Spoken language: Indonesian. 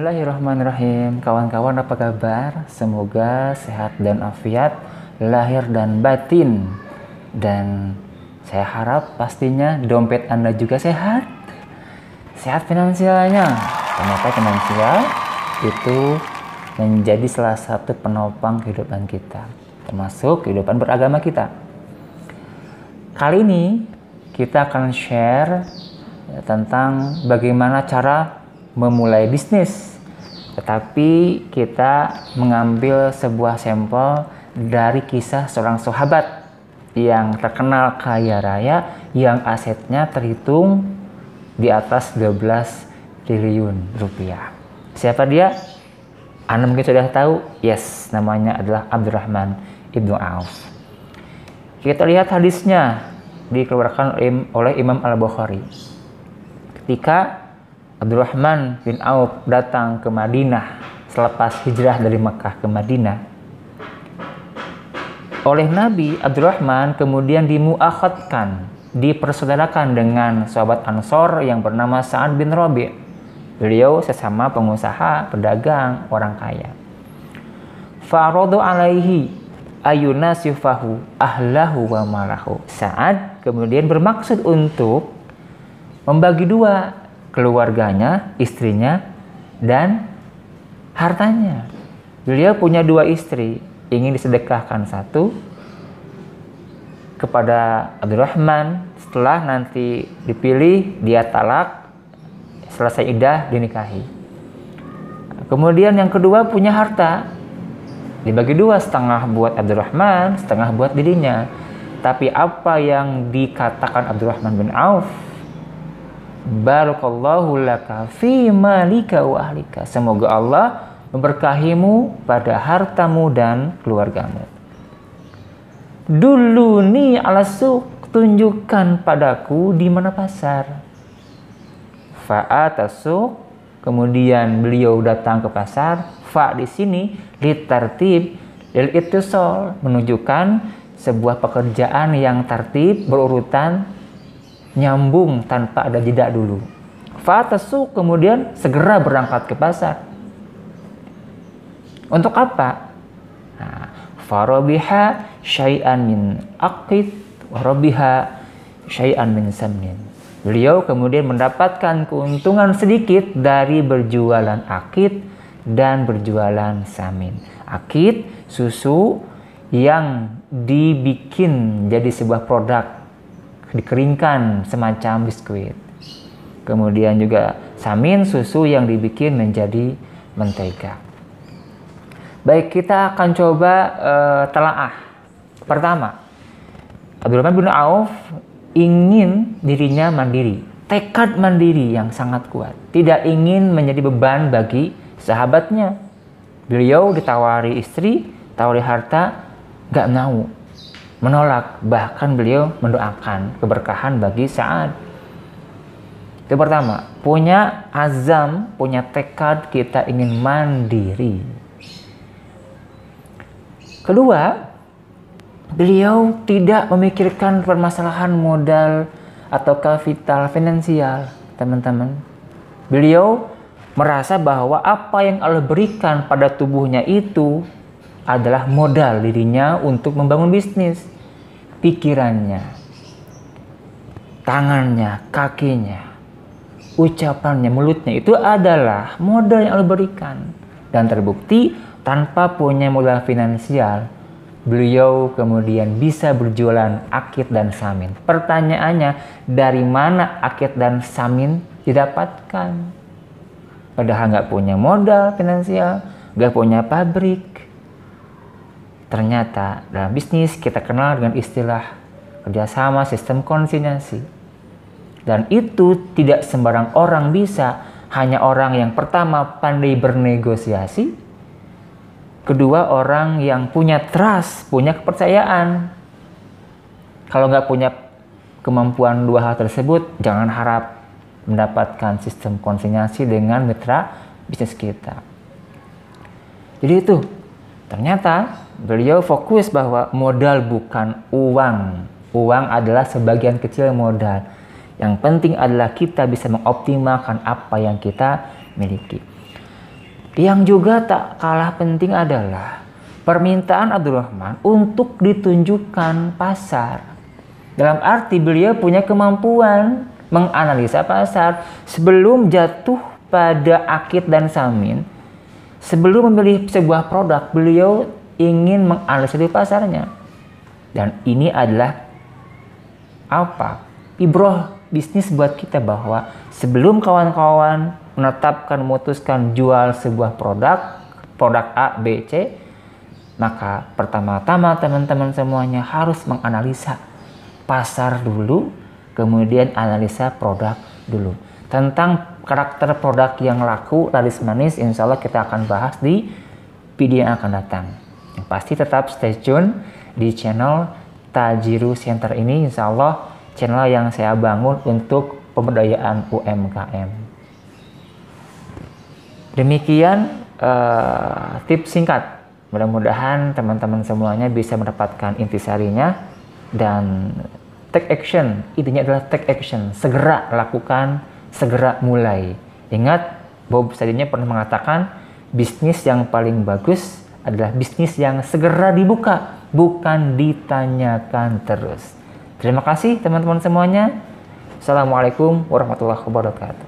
Bismillahirrahmanirrahim. Kawan-kawan apa kabar? Semoga sehat dan afiat lahir dan batin. Dan saya harap pastinya dompet Anda juga sehat. Sehat finansialnya. Ternyata finansial itu menjadi salah satu penopang kehidupan kita, termasuk kehidupan beragama kita. Kali ini kita akan share tentang bagaimana cara memulai bisnis, tetapi kita mengambil sebuah sampel dari kisah seorang sahabat yang terkenal kaya raya yang asetnya terhitung di atas 12 triliun rupiah. Siapa dia? Anda mungkin sudah tahu. Yes, namanya adalah Abdurrahman ibnu Auf. Kita lihat hadisnya dikeluarkan oleh Imam Al-Bukhari. Ketika Abdurrahman bin Auf datang ke Madinah selepas hijrah dari Mekah ke Madinah, oleh Nabi, Abdurrahman kemudian dimuakhadkan, dipersaudarakan dengan sahabat Ansor yang bernama Sa'ad bin Rabi'. Beliau sesama pengusaha, pedagang, orang kaya. Fa'aradu alaihi ayunasifahu ahlahu wa malahu. Sa'ad kemudian bermaksud untuk membagi dua keluarganya, istrinya, dan hartanya. Beliau punya dua istri, ingin disedekahkan satu kepada Abdurrahman. Setelah nanti dipilih, dia talak, selesai iddah, dinikahi. Kemudian yang kedua punya harta, dibagi dua, setengah buat Abdurrahman, setengah buat dirinya. Tapi apa yang dikatakan Abdurrahman bin Auf? Barakallahu laka fi malika wa ahlika. Semoga Allah memberkahimu pada hartamu dan keluargamu. Duluni ala suq, tunjukkan padaku di mana pasar. Fa'atasuq, kemudian beliau datang ke pasar. Fa di sini litartib lil ittisal, menunjukkan sebuah pekerjaan yang tertib, berurutan, nyambung tanpa ada jeda dulu. Fa'atasuq, kemudian segera berangkat ke pasar. Untuk apa? Farabiha syai'an min aqid wa rabiha syai'an min samnin. Beliau kemudian mendapatkan keuntungan sedikit dari berjualan akid dan berjualan samin. Akid, susu yang dibikin jadi sebuah produk, dikeringkan semacam biskuit. Kemudian juga samin, susu yang dibikin menjadi mentega. Baik, kita akan coba telaah. Pertama, Abdurrahman bin Auf ingin dirinya mandiri, tekad mandiri yang sangat kuat, tidak ingin menjadi beban bagi sahabatnya. Beliau ditawari istri, tawari harta, gak mau, menolak. Bahkan beliau mendoakan keberkahan bagi Sa'ad. Itu pertama, punya azam, punya tekad, kita ingin mandiri. Kedua, beliau tidak memikirkan permasalahan modal atau kapital finansial, teman-teman. Beliau merasa bahwa apa yang Allah berikan pada tubuhnya itu adalah modal dirinya untuk membangun bisnis. Pikirannya, tangannya, kakinya, ucapannya, mulutnya, itu adalah modal yang Allah berikan. Dan terbukti tanpa punya modal finansial, beliau kemudian bisa berjualan akid dan samin. Pertanyaannya, dari mana akid dan samin didapatkan? Padahal nggak punya modal finansial, nggak punya pabrik. Ternyata dalam bisnis kita kenal dengan istilah kerjasama sistem konsinyasi. Dan itu tidak sembarang orang bisa, hanya orang yang pertama pandai bernegosiasi, kedua orang yang punya trust, punya kepercayaan. Kalau nggak punya kemampuan dua hal tersebut, jangan harap mendapatkan sistem konsinyasi dengan mitra bisnis kita. Jadi itu, ternyata beliau fokus bahwa modal bukan uang. Uang adalah sebagian kecil modal. Yang penting adalah kita bisa mengoptimalkan apa yang kita miliki. Yang juga tak kalah penting adalah permintaan Abdurrahman untuk ditunjukkan pasar. Dalam arti beliau punya kemampuan menganalisa pasar sebelum jatuh pada akid dan samin. Sebelum memilih sebuah produk, beliau ingin menganalisa di pasarnya. Dan ini adalah apa? Ibroh bisnis buat kita bahwa sebelum kawan-kawan memutuskan jual sebuah produk A, B, C, maka pertama-tama teman-teman semuanya harus menganalisa pasar dulu, kemudian analisa produk dulu. Tentang karakter produk yang laku, laris manis, insya Allah kita akan bahas di video yang akan datang. Yang pasti tetap stay tune di channel Tajiru Center ini, insya Allah channel yang saya bangun untuk pemberdayaan UMKM. Demikian tips singkat. Mudah-mudahan teman-teman semuanya bisa mendapatkan intisarinya dan take action. Intinya adalah take action. Segera lakukan, segera mulai. Ingat, Bob Sadino pernah mengatakan bisnis yang paling bagus adalah bisnis yang segera dibuka, bukan ditanyakan terus. Terima kasih teman-teman semuanya. Assalamualaikum warahmatullahi wabarakatuh.